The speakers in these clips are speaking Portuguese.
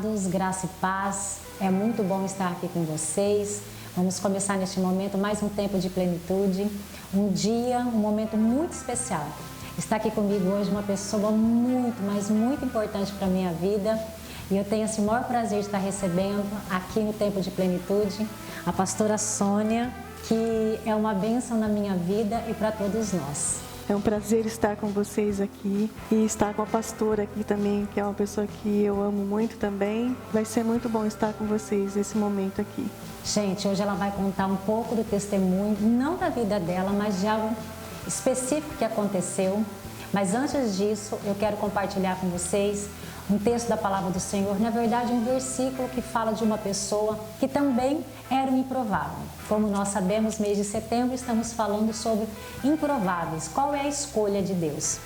amados, graça e paz. É muito bom estar aqui com vocês. Vamos começar neste momento mais um tempo de plenitude, um dia, um momento muito especial. Está aqui comigo hoje uma pessoa muito, mas muito importante para a minha vida e eu tenho esse maior prazer de estar recebendo aqui no Tempo de Plenitude a pastora Sônia, que é uma bênção na minha vida e para todos nós. É um prazer estar com vocês aqui e estar com a pastora aqui também, que é uma pessoa que eu amo muito também. Vai ser muito bom estar com vocês nesse momento aqui. Gente, hoje ela vai contar um pouco do testemunho, não da vida dela, mas de algo específico que aconteceu. Mas antes disso, eu quero compartilhar com vocês um texto da Palavra do Senhor, na verdade um versículo que fala de uma pessoa que também era um improvável. Como nós sabemos, mês de setembro estamos falando sobre improváveis. Qual é a escolha de Deus?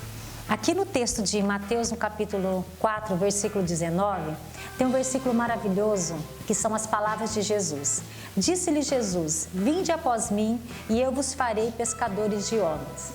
Aqui no texto de Mateus, no capítulo 4, versículo 19, tem um versículo maravilhoso, que são as palavras de Jesus. Disse-lhe Jesus: vinde após mim e eu vos farei pescadores de homens.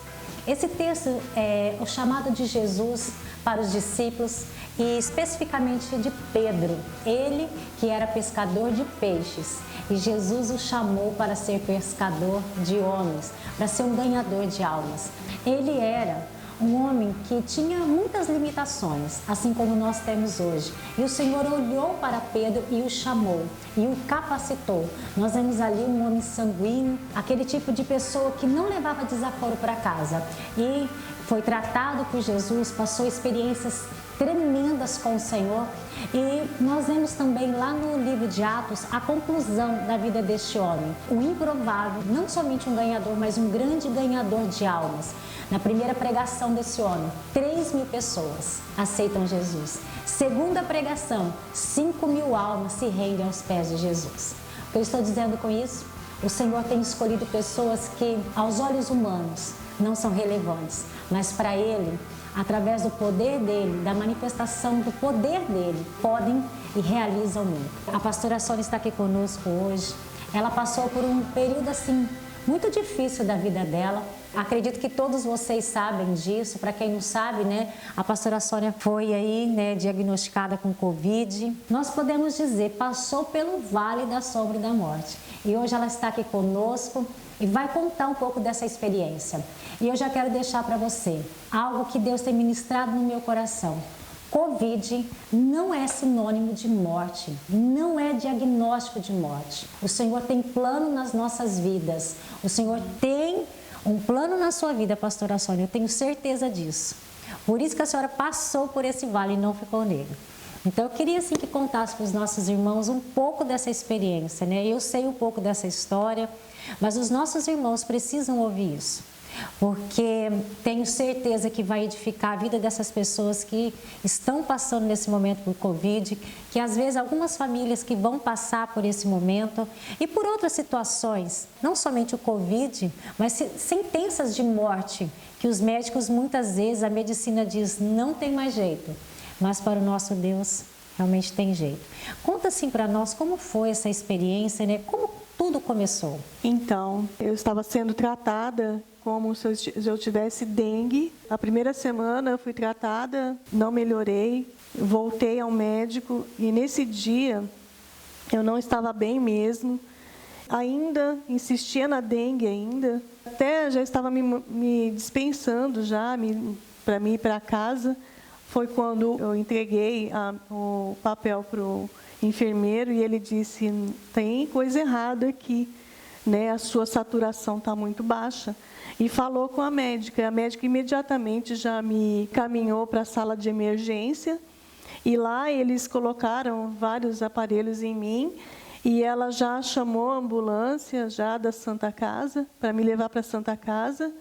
Esse texto é o chamado de Jesus para os discípulos e especificamente de Pedro, ele que era pescador de peixes, e Jesus o chamou para ser pescador de homens, para ser um ganhador de almas. Ele era um homem que tinha muitas limitações, assim como nós temos hoje. E o Senhor olhou para Pedro e o chamou, e o capacitou. Nós vemos ali um homem sanguíneo, aquele tipo de pessoa que não levava desaforo para casa. E foi tratado por Jesus, passou experiências tremendas com o Senhor. E nós vemos também lá no livro de Atos a conclusão da vida deste homem. O improvável, não somente um ganhador, mas um grande ganhador de almas. Na primeira pregação desse homem, 3.000 pessoas aceitam Jesus. Segunda pregação, 5.000 almas se rendem aos pés de Jesus. O que eu estou dizendo com isso? O Senhor tem escolhido pessoas que, aos olhos humanos, não são relevantes, mas para Ele, através do poder dele, da manifestação do poder dele, podem e realizam muito. A pastora Sônia está aqui conosco hoje. Ela passou por um período assim muito difícil da vida dela. Acredito que todos vocês sabem disso. Para quem não sabe, né, a pastora Sônia foi aí, né, diagnosticada com Covid. Nós podemos dizer, passou pelo vale da sombra da morte. E hoje ela está aqui conosco e vai contar um pouco dessa experiência. E eu já quero deixar para você algo que Deus tem ministrado no meu coração. Covid não é sinônimo de morte, não é diagnóstico de morte. O Senhor tem plano nas nossas vidas. O Senhor tem um plano na sua vida, pastora Sônia, eu tenho certeza disso. Por isso que a senhora passou por esse vale e não ficou nele. Então, eu queria assim que contasse para os nossos irmãos um pouco dessa experiência, né? Eu sei um pouco dessa história, mas os nossos irmãos precisam ouvir isso, porque tenho certeza que vai edificar a vida dessas pessoas que estão passando nesse momento por Covid, que às vezes algumas famílias que vão passar por esse momento e por outras situações, não somente o Covid, mas sentenças de morte, que os médicos muitas vezes, a medicina diz, não tem mais jeito. Mas para o nosso Deus, realmente tem jeito. Conta assim para nós como foi essa experiência, né? Como tudo começou? Então, eu estava sendo tratada como se eu tivesse dengue. A primeira semana eu fui tratada, não melhorei, voltei ao médico e nesse dia eu não estava bem mesmo. Ainda insistia na dengue ainda. Até já estava me dispensando já para mim ir para casa. Foi quando eu entreguei o papel para o enfermeiro e ele disse, tem coisa errada aqui, né? A sua saturação está muito baixa. E falou com a médica imediatamente já me caminhou para a sala de emergência e lá eles colocaram vários aparelhos em mim e ela já chamou a ambulância já da Santa Casa para me levar para a Santa Casa.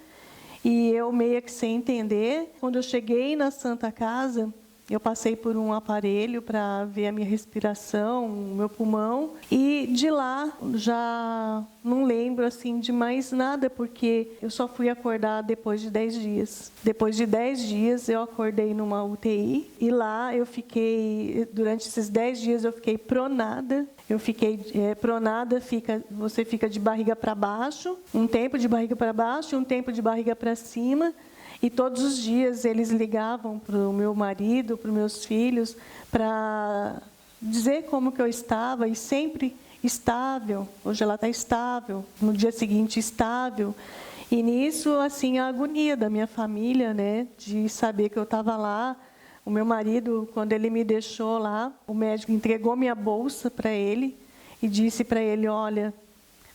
E eu meio que sem entender, quando eu cheguei na Santa Casa, eu passei por um aparelho para ver a minha respiração, o meu pulmão. E de lá, já não lembro assim de mais nada, porque eu só fui acordar depois de 10 dias. Depois de 10 dias, eu acordei numa UTI. E lá eu fiquei, durante esses 10 dias, eu fiquei pronada. Eu fiquei pronada, você fica de barriga para baixo, um tempo de barriga para baixo e um tempo de barriga para cima. E todos os dias eles ligavam para o meu marido, para os meus filhos, para dizer como que eu estava, e sempre estável. Hoje ela está estável, no dia seguinte estável. E nisso, assim, a agonia da minha família, né, de saber que eu estava lá. O meu marido, quando ele me deixou lá, o médico entregou minha bolsa para ele e disse para ele: olha,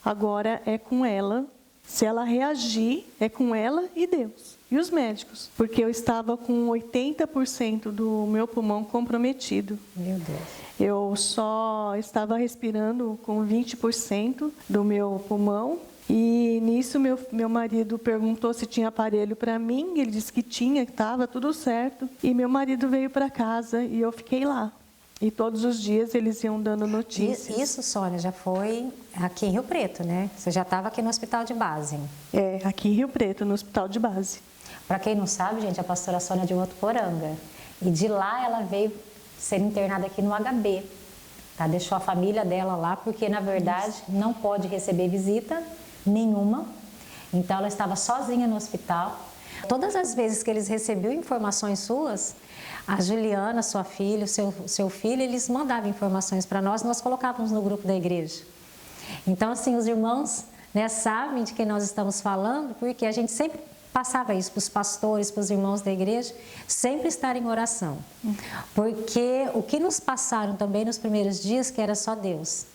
agora é com ela. Se ela reagir, é com ela e Deus. E os médicos, porque eu estava com 80% do meu pulmão comprometido. Meu Deus. Eu só estava respirando com 20% do meu pulmão. E nisso meu marido perguntou se tinha aparelho para mim. Ele disse que tinha, que estava tudo certo. E meu marido veio para casa e eu fiquei lá. E todos os dias eles iam dando notícias. Isso, Sônia, já foi aqui em Rio Preto, né? Você já estava aqui no hospital de base. É, aqui em Rio Preto, no hospital de base. Para quem não sabe, gente, a pastora Sônia é de Votuporanga. E de lá ela veio ser internada aqui no HB. Tá? Deixou a família dela lá, porque na verdade não pode receber visita nenhuma. Então ela estava sozinha no hospital. Todas as vezes que eles recebiam informações suas, a Juliana, sua filha, o seu filho, eles mandavam informações para nós colocávamos no grupo da igreja. Então, assim, os irmãos, né, sabem de quem nós estamos falando, porque a gente sempre passava isso para os pastores, para os irmãos da igreja, sempre estar em oração. Porque o que nos passaram também nos primeiros dias, que era só Deus.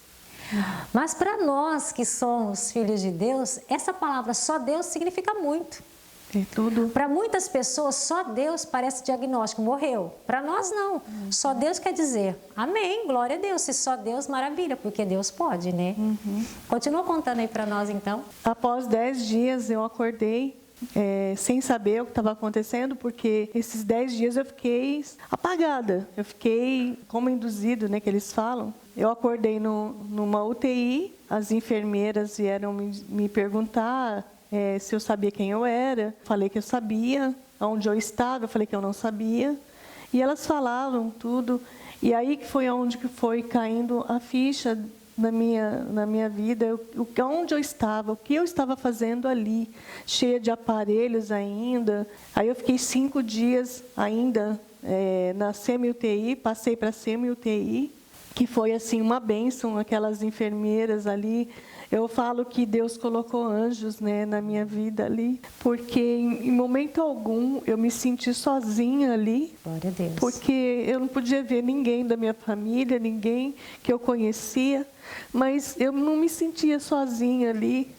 Mas para nós que somos filhos de Deus, essa palavra só Deus significa muito. É tudo. Para muitas pessoas, só Deus parece diagnóstico, morreu. Para nós, não. Só Deus quer dizer, amém, glória a Deus. Se só Deus, maravilha, porque Deus pode, né? Continua contando aí para nós, então. Após 10 dias, eu acordei sem saber o que estava acontecendo, porque esses 10 dias eu fiquei apagada. Eu fiquei como induzido, né, que eles falam. Eu acordei numa UTI, as enfermeiras vieram me perguntar se eu sabia quem eu era. Falei que eu sabia, onde eu estava, eu falei que eu não sabia. E elas falavam tudo. E aí que foi onde que foi caindo a ficha na minha vida, onde eu estava, o que eu estava fazendo ali, cheia de aparelhos ainda. Aí eu fiquei 5 dias ainda na semi-UTI, passei para semi-UTI, que foi assim uma bênção, aquelas enfermeiras ali. Eu falo que Deus colocou anjos, né, na minha vida ali, porque em momento algum eu me senti sozinha ali. Glória a Deus. Porque eu não podia ver ninguém da minha família, ninguém que eu conhecia, mas eu não me sentia sozinha ali.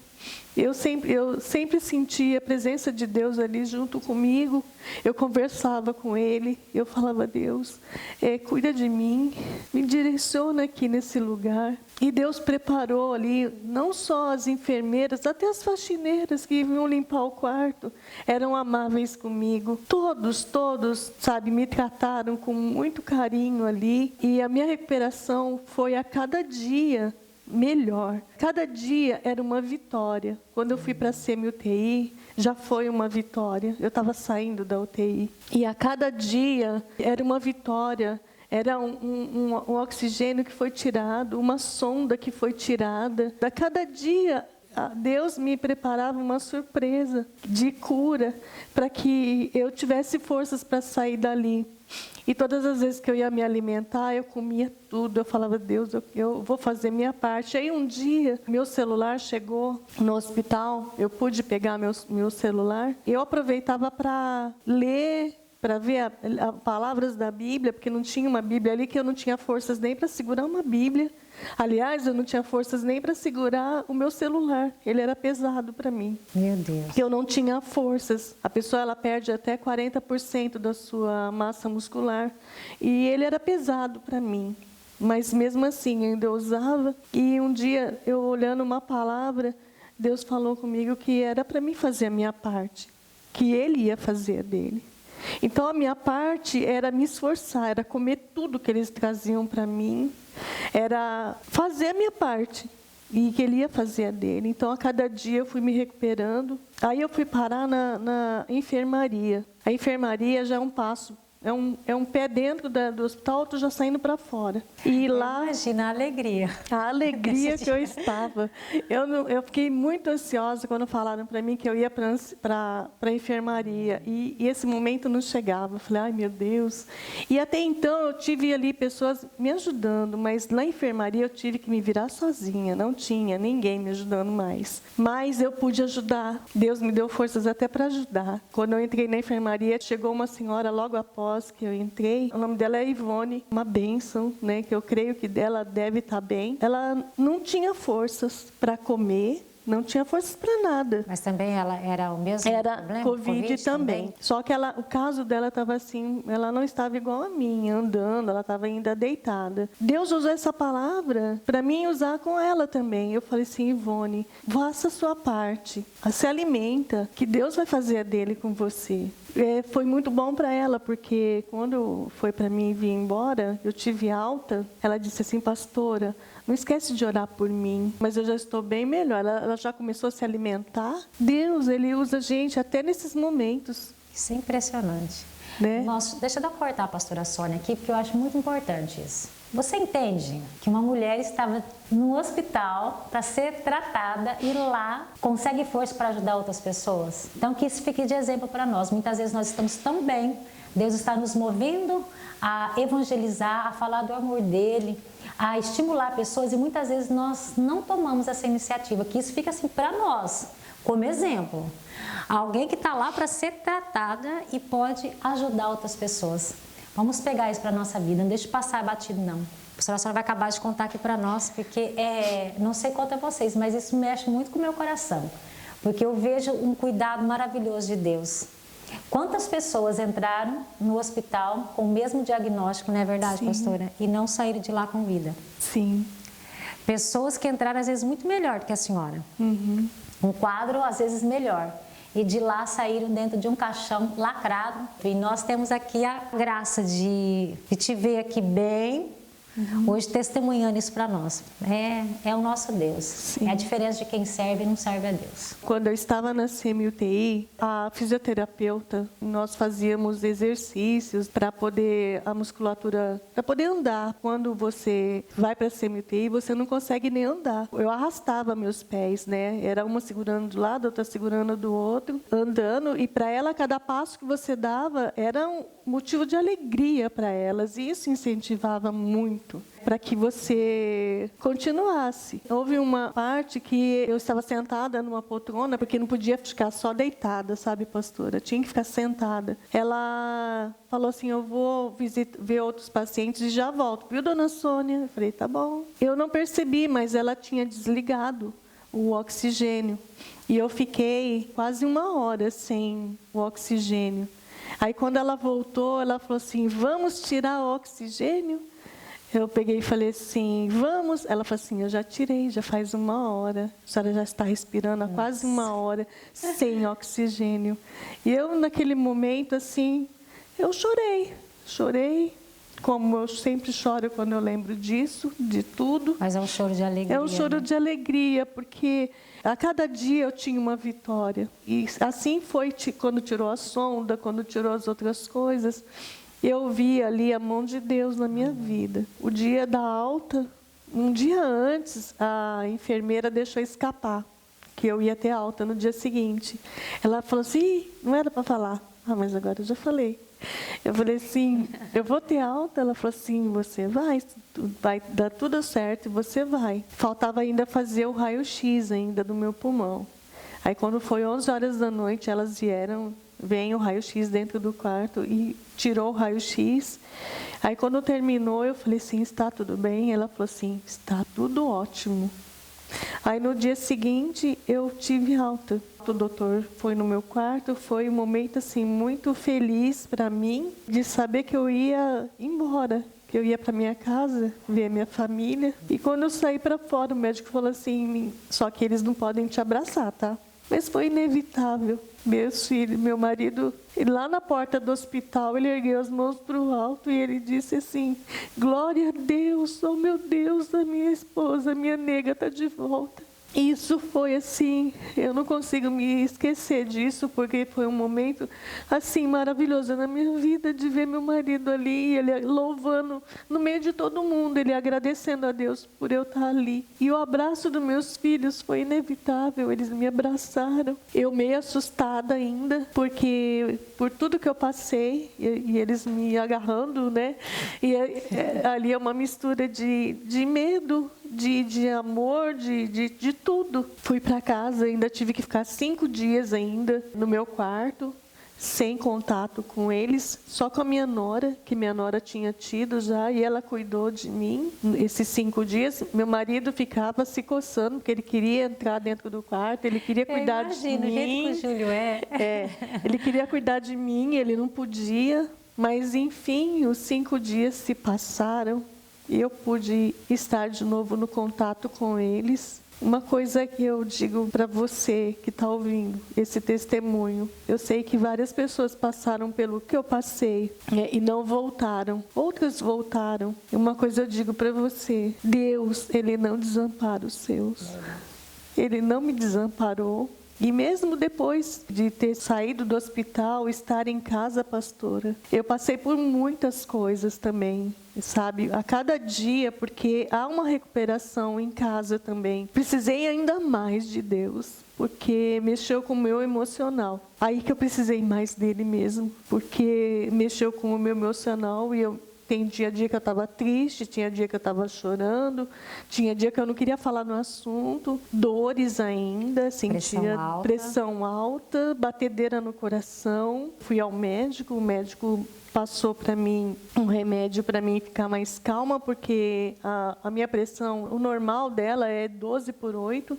Eu sempre sentia a presença de Deus ali junto comigo. Eu conversava com Ele, eu falava: Deus, cuida de mim, me direciona aqui nesse lugar. E Deus preparou ali, não só as enfermeiras, até as faxineiras que vinham limpar o quarto, eram amáveis comigo. Todos, sabe, me trataram com muito carinho ali. E a minha recuperação foi a cada dia melhor. Cada dia era uma vitória. Quando eu fui para a semi-UTI, já foi uma vitória. Eu estava saindo da UTI. E a cada dia era uma vitória. Era um oxigênio que foi tirado, uma sonda que foi tirada. A cada dia, Deus me preparava uma surpresa de cura, para que eu tivesse forças para sair dali. E todas as vezes que eu ia me alimentar, eu comia tudo. Eu falava: Deus, eu vou fazer minha parte. Aí um dia, meu celular chegou no hospital. Eu pude pegar meu celular. Eu aproveitava para ler, para ver palavras da Bíblia, porque não tinha uma Bíblia ali, que eu não tinha forças nem para segurar uma Bíblia. Aliás, eu não tinha forças nem para segurar o meu celular. Ele era pesado para mim. Meu Deus. Eu não tinha forças. A pessoa, ela perde até 40% da sua massa muscular. E ele era pesado para mim. Mas mesmo assim, ainda eu usava. E um dia, eu olhando uma palavra, Deus falou comigo que era para mim fazer a minha parte, que Ele ia fazer a dele. Então, a minha parte era me esforçar, era comer tudo que eles traziam para mim, era fazer a minha parte, e que Ele ia fazer a dele. Então, a cada dia eu fui me recuperando. Aí eu fui parar na enfermaria. A enfermaria já é um passo É um pé dentro do hospital, outro já saindo para fora. E lá... Imagina a alegria. A alegria que eu estava. Eu fiquei muito ansiosa quando falaram para mim que eu ia para a enfermaria. E esse momento não chegava. Eu falei, ai meu Deus. E até então eu tive ali pessoas me ajudando, mas na enfermaria eu tive que me virar sozinha. Não tinha ninguém me ajudando mais. Mas eu pude ajudar. Deus me deu forças até para ajudar. Quando eu entrei na enfermaria, chegou uma senhora logo após que eu entrei. O nome dela é Ivone, uma bênção, né? Que eu creio que dela deve estar bem. Ela não tinha forças para comer, não tinha forças para nada. Mas também ela era o mesmo Era problema? Covid também. Só que o caso dela estava assim, ela não estava igual a mim, andando, ela estava ainda deitada. Deus usou essa palavra para mim usar com ela também. Eu falei assim, Ivone, faça a sua parte, se alimenta, que Deus vai fazer a dele com você. Foi muito bom para ela, porque quando foi para mim vir embora, eu tive alta, ela disse assim, pastora, não esquece de orar por mim, mas eu já estou bem melhor. Ela já começou a se alimentar. Deus, Ele usa a gente até nesses momentos. Isso é impressionante. Né? Nossa, deixa eu cortar a pastora Sônia aqui, porque eu acho muito importante isso. Você entende que uma mulher estava no hospital para ser tratada e lá consegue força para ajudar outras pessoas? Então, que isso fique de exemplo para nós. Muitas vezes nós estamos tão bem, Deus está nos movendo a evangelizar, a falar do amor dEle, a estimular pessoas e muitas vezes nós não tomamos essa iniciativa, que isso fica assim para nós, como exemplo. Alguém que está lá para ser tratada e pode ajudar outras pessoas. Vamos pegar isso para a nossa vida, não deixe passar batido não. A pastora Sônia vai acabar de contar aqui para nós, porque não sei quanto a vocês, mas isso mexe muito com o meu coração. Porque eu vejo um cuidado maravilhoso de Deus. Quantas pessoas entraram no hospital com o mesmo diagnóstico, não é verdade, Sim. pastora? E não saíram de lá com vida. Sim. Pessoas que entraram às vezes muito melhor do que a senhora. Uhum. Um quadro às vezes melhor. E de lá saíram dentro de um caixão lacrado. E nós temos aqui a graça de te ver aqui bem, hoje testemunhando isso para nós. É o nosso Deus. Sim. É a diferença de quem serve e não serve a Deus. Quando eu estava na semi-UTI, a fisioterapeuta, nós fazíamos exercícios para poder a musculatura, para poder andar. Quando você vai para a semi-UTI, você não consegue nem andar. Eu arrastava meus pés, né? Era uma segurando do lado, outra segurando do outro, andando. E para ela, cada passo que você dava era um motivo de alegria para elas. E isso incentivava muito para que você continuasse. Houve uma parte que eu estava sentada numa poltrona, porque não podia ficar só deitada, sabe, pastora? Tinha que ficar sentada. Ela falou assim, eu vou ver outros pacientes e já volto. Viu, dona Sônia? Eu falei, tá bom. Eu não percebi, mas ela tinha desligado o oxigênio. E eu fiquei quase 1 hora sem o oxigênio. Aí, quando ela voltou, ela falou assim, vamos tirar o oxigênio? Eu peguei e falei assim, vamos. Ela falou assim, eu já tirei, já faz 1 hora. A senhora já está respirando há quase 1 hora, sem oxigênio. E eu, naquele momento, assim, eu chorei. Como eu sempre choro quando eu lembro disso, de tudo. Mas é um choro de alegria. É um choro de alegria, porque a cada dia eu tinha uma vitória. E assim foi quando tirou a sonda, quando tirou as outras coisas. Eu vi ali a mão de Deus na minha vida. O dia da alta, um dia antes, a enfermeira deixou escapar, que eu ia ter alta no dia seguinte. Ela falou assim, não era para falar. Ah, mas agora eu já falei. Eu falei assim, eu vou ter alta? Ela falou assim, você vai dar tudo certo e você vai. Faltava ainda fazer o raio-x ainda do meu pulmão. Aí quando foi 11 horas da noite, elas vem o raio-x dentro do quarto e tirou o raio-x. Aí quando terminou, eu falei assim, está tudo bem? Ela falou assim, está tudo ótimo. Aí no dia seguinte, eu tive alta. O doutor foi no meu quarto, foi um momento assim muito feliz para mim, de saber que eu ia embora, que eu ia para minha casa, ver a minha família. E quando eu saí para fora, o médico falou assim, só que eles não podem te abraçar, tá? Mas foi inevitável. Meus filhos, meu marido, lá na porta do hospital, ele ergueu as mãos para o alto e ele disse assim, glória a Deus, oh meu Deus, a minha esposa, a minha nega está de volta. Isso foi assim, eu não consigo me esquecer disso, porque foi um momento assim maravilhoso na minha vida, de ver meu marido ali, ele louvando no meio de todo mundo, ele agradecendo a Deus por eu estar ali. E o abraço dos meus filhos foi inevitável, eles me abraçaram. Eu meio assustada ainda, porque por tudo que eu passei, e eles me agarrando, né? E ali é uma mistura de medo, de amor, de tudo. Fui para casa, ainda tive que ficar 5 dias ainda no meu quarto, sem contato com eles, só com a minha nora, que minha nora tinha tido já, e ela cuidou de mim. Esses 5 dias, meu marido ficava se coçando, porque ele queria entrar dentro do quarto, ele queria cuidar de mim. Do jeito que o Júlio Ele queria cuidar de mim, ele não podia, mas enfim, os 5 dias se passaram. E eu pude estar de novo no contato com eles. Uma coisa que eu digo para você que está ouvindo esse testemunho, eu sei que várias pessoas passaram pelo que eu passei, e não voltaram. Outras voltaram. Uma coisa eu digo para você, Deus, Ele não desampara os seus. Ele não me desamparou. E mesmo depois de ter saído do hospital, estar em casa, pastora, eu passei por muitas coisas também, sabe? A cada dia, porque há uma recuperação em casa também. Precisei ainda mais de Deus, porque mexeu com o meu emocional. Aí que eu precisei mais dele mesmo, porque mexeu com o meu emocional e tem dia que eu estava triste, tinha dia que eu estava chorando, tinha dia que eu não queria falar no assunto, dores ainda, sentia pressão alta, batedeira no coração. Fui ao médico, o médico passou para mim um remédio para mim ficar mais calma, porque a minha pressão, o normal dela é 12/8,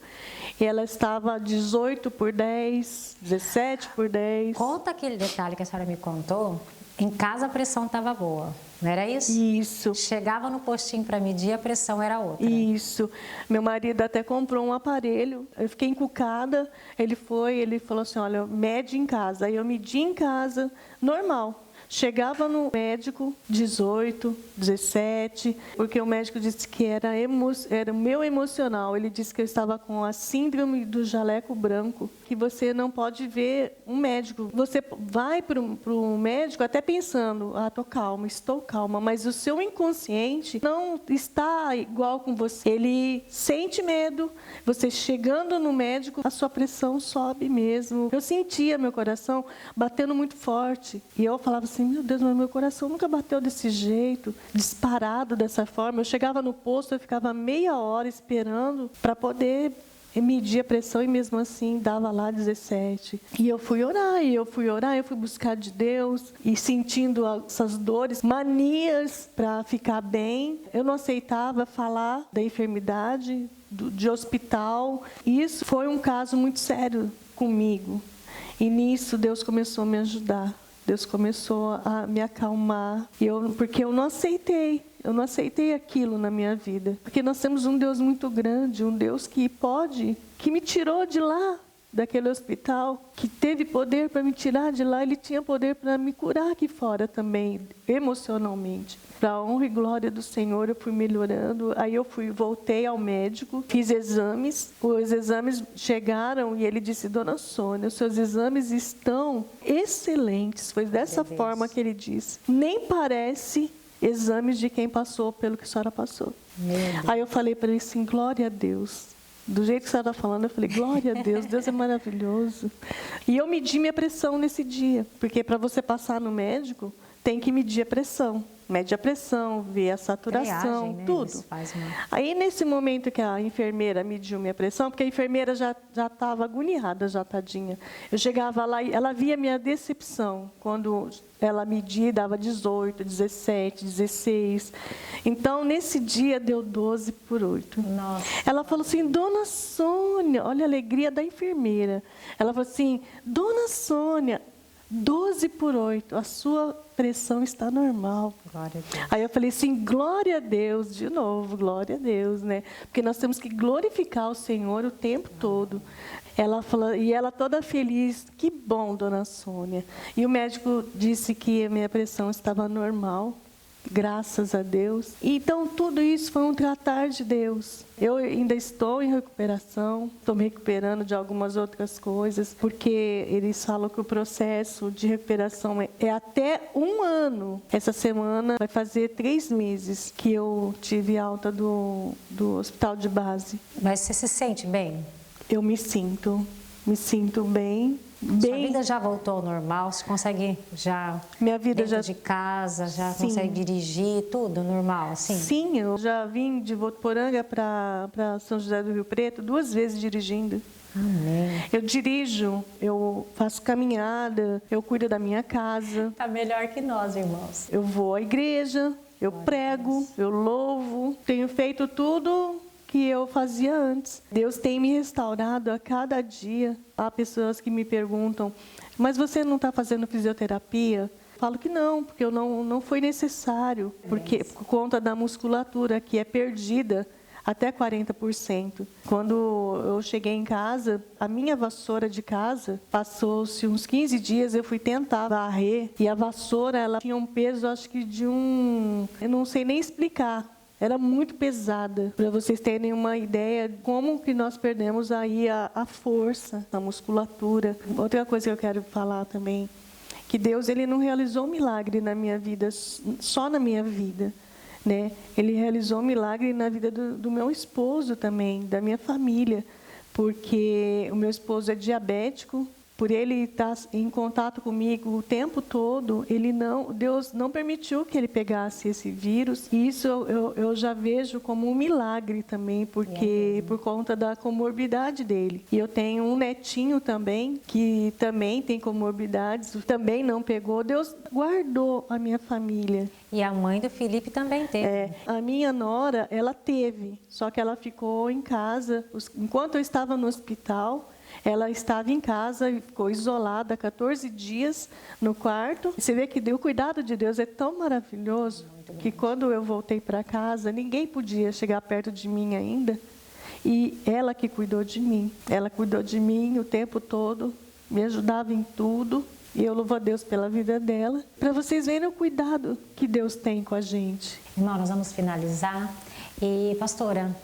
e ela estava 18/10, 17/10. Conta aquele detalhe que a senhora me contou. Em casa a pressão estava boa, não era isso? Isso. Chegava no postinho para medir, a pressão era outra. Isso. Meu marido até comprou um aparelho, eu fiquei encucada, ele falou assim, olha, mede em casa. Aí eu medi em casa, normal. Chegava no médico, 18, 17, porque o médico disse que era o meu emocional. Ele disse que eu estava com a síndrome do jaleco branco, que você não pode ver um médico. Você vai para o médico até pensando, estou calma, mas o seu inconsciente não está igual com você. Ele sente medo, você chegando no médico, a sua pressão sobe mesmo. Eu sentia meu coração batendo muito forte, e eu falava assim, meu Deus, mas meu coração nunca bateu desse jeito, disparado dessa forma. Eu chegava no posto, eu ficava meia hora esperando para poder medir a pressão, e mesmo assim dava lá 17. E eu fui orar, eu fui buscar de Deus, e sentindo essas dores, manias para ficar bem. Eu não aceitava falar da enfermidade, de hospital. E isso foi um caso muito sério comigo. E nisso Deus começou a me ajudar. Deus começou a me acalmar, porque eu não aceitei aquilo na minha vida. Porque nós temos um Deus muito grande, um Deus que me tirou de lá, daquele hospital, que teve poder para me tirar de lá, Ele tinha poder para me curar aqui fora também, emocionalmente. Para a honra e glória do Senhor, eu fui melhorando. Aí voltei ao médico, fiz exames. Os exames chegaram e ele disse, dona Sônia, os seus exames estão excelentes. Foi dessa forma que ele disse. Nem parece exames de quem passou pelo que a senhora passou. Aí eu falei para ele assim, glória a Deus. Do jeito que a senhora está falando, eu falei, glória a Deus, Deus é maravilhoso. E eu medi minha pressão nesse dia, porque para você passar no médico, tem que medir a pressão. Mede a pressão, vê a saturação, triagem, né? tudo. Aí, nesse momento que a enfermeira mediu minha pressão, porque a enfermeira já estava agoniada, já tadinha. Eu chegava lá e ela via minha decepção, quando ela media, dava 18, 17, 16. Então, nesse dia, deu 12/8. Nossa. Ela falou assim, dona Sônia, olha a alegria da enfermeira. Ela falou assim, dona Sônia, 12/8, a sua pressão está normal. Glória a Deus. Aí eu falei assim, glória a Deus, de novo, glória a Deus, né? Porque nós temos que glorificar o Senhor o tempo todo. Ela falou, e ela toda feliz, que bom, dona Sônia. E o médico disse que a minha pressão estava normal. graças a Deus. Então, tudo isso foi um tratar de Deus. Eu ainda estou em recuperação, estou me recuperando de algumas outras coisas, porque eles falam que o processo de recuperação é até 1 ano. Essa semana vai fazer 3 meses que eu tive alta do hospital de base. Mas você se sente bem? Eu me sinto bem. Sua vida já voltou ao normal? Você consegue já Minha vida dentro de casa, já Sim. consegue dirigir tudo normal, assim? Sim, eu já vim de Votuporanga para São José do Rio Preto 2 vezes dirigindo. Amém. Eu dirijo, eu faço caminhada, eu cuido da minha casa. Tá melhor que nós, irmãos. Eu vou à igreja, eu prego, eu louvo. Tenho feito tudo que eu fazia antes. Deus tem me restaurado a cada dia. Há pessoas que me perguntam, mas você não está fazendo fisioterapia? Falo que não, porque não foi necessário, porque por conta da musculatura que é perdida até 40%. Quando eu cheguei em casa, a minha vassoura de casa, passou-se uns 15 dias, eu fui tentar varrer, e a vassoura ela tinha um peso, acho que eu não sei nem explicar. Era muito pesada, para vocês terem uma ideia de como que nós perdemos aí a força, a musculatura. Outra coisa que eu quero falar também, que Deus ele não realizou um milagre na minha vida, só na minha vida, né? Ele realizou um milagre na vida do meu esposo também, da minha família, porque o meu esposo é diabético. Por ele estar em contato comigo o tempo todo, Deus não permitiu que ele pegasse esse vírus. E isso eu já vejo como um milagre também, porque por conta da comorbidade dele. E eu tenho um netinho também, que também tem comorbidades, também não pegou. Deus guardou a minha família. E a mãe do Felipe também teve. A minha nora, ela teve, só que ela ficou em casa. Enquanto eu estava no hospital, ela estava em casa e ficou isolada 14 dias no quarto. Você vê que o cuidado de Deus é tão maravilhoso que quando eu voltei para casa, ninguém podia chegar perto de mim ainda. E ela que cuidou de mim. Ela cuidou de mim o tempo todo, me ajudava em tudo. E eu louvo a Deus pela vida dela. Para vocês verem o cuidado que Deus tem com a gente. Irmão, nós vamos finalizar. E, pastora,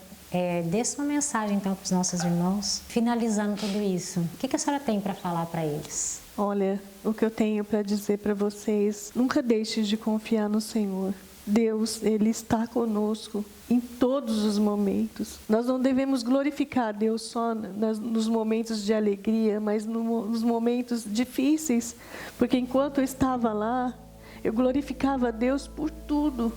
deixa uma mensagem então para os nossos irmãos, finalizando tudo isso. O que a senhora tem para falar para eles? Olha, o que eu tenho para dizer para vocês, nunca deixe de confiar no Senhor. Deus, Ele está conosco em todos os momentos. Nós não devemos glorificar Deus só nos momentos de alegria, mas nos momentos difíceis. Porque enquanto eu estava lá, eu glorificava Deus por tudo,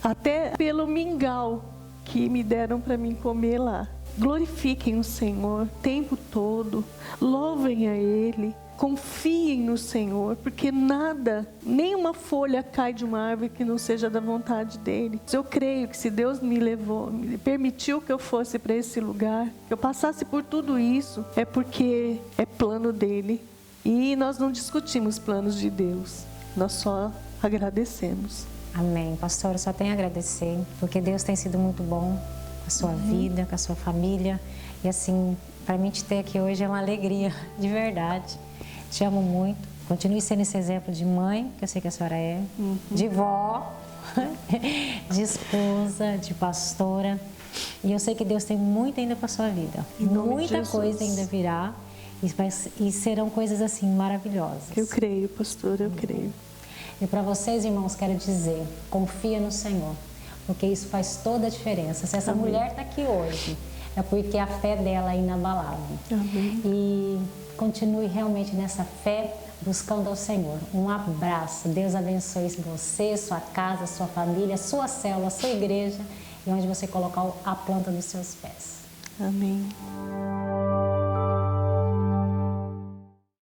até pelo mingau que me deram para mim comer lá. Glorifiquem o Senhor o tempo todo, louvem a Ele, confiem no Senhor, porque nada, nenhuma folha cai de uma árvore que não seja da vontade dEle. Eu creio que se Deus me levou, me permitiu que eu fosse para esse lugar, que eu passasse por tudo isso, é porque é plano dEle. E nós não discutimos planos de Deus, nós só agradecemos. Amém. Pastora, eu só tenho a agradecer, porque Deus tem sido muito bom com a sua vida, com a sua família. E assim, para mim te ter aqui hoje é uma alegria, de verdade. Te amo muito. Continue sendo esse exemplo de mãe, que eu sei que a senhora é, de vó, de esposa, de pastora. E eu sei que Deus tem muito ainda para a sua vida. Muita coisa ainda virá. E serão coisas assim maravilhosas. Eu creio, pastora, eu creio. E para vocês, irmãos, quero dizer, confia no Senhor, porque isso faz toda a diferença. Se essa mulher está aqui hoje, é porque a fé dela é inabalável. Amém. E continue realmente nessa fé, buscando ao Senhor. Um abraço. Deus abençoe você, sua casa, sua família, sua célula, sua igreja e onde você colocar a planta dos seus pés. Amém.